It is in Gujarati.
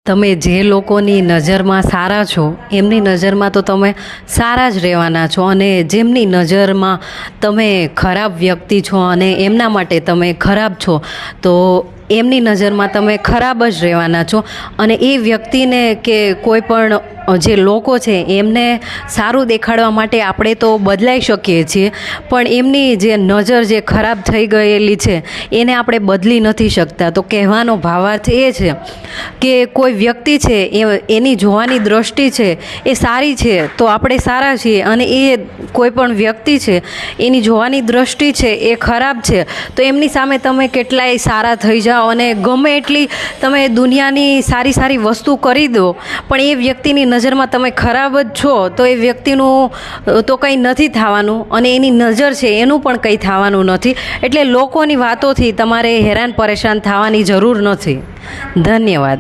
તમે જે લોકોની નજરમાં સારા છો એમની નજરમાં તો તમે સારા જ રહેવાના છો, અને જેમની નજરમાં તમે ખરાબ વ્યક્તિ છો અને એમના માટે તમે ખરાબ છો તો એમની નજરમાં તમે ખરાબ જ રહેવાના છો. અને એ વ્યક્તિને કે કોઈ પણ જે લોકો છે એમને સારું દેખાડવા માટે આપણે તો બદલાઈ શકીએ છીએ, પણ એમની જે નજર જે ખરાબ થઈ ગયેલી છે એને આપણે બદલી નથી શકતા. તો કહેવાનો ભાવાર્થ એ છે કે કોઈ વ્યક્તિ છે એની જોવાની દ્રષ્ટિ છે એ સારી છે તો આપણે સારા છીએ, અને એ કોઈ પણ વ્યક્તિ છે એની જોવાની દ્રષ્ટિ છે એ ખરાબ છે તો એમની સામે તમે કેટલાય સારા થઈ જાઓ અને ગમે એટલી તમે દુનિયાની સારી સારી વસ્તુ કરી દો, પણ એ વ્યક્તિની નજરમાં તમે ખરાબ જ છો તો એ વ્યક્તિનું તો કંઈ નથી થવાનું, અને એની નજર છે એનું પણ કંઈ થવાનું નથી. એટલે લોકોની વાતોથી તમારે હેરાન પરેશાન થવાની જરૂર નથી. ધન્યવાદ.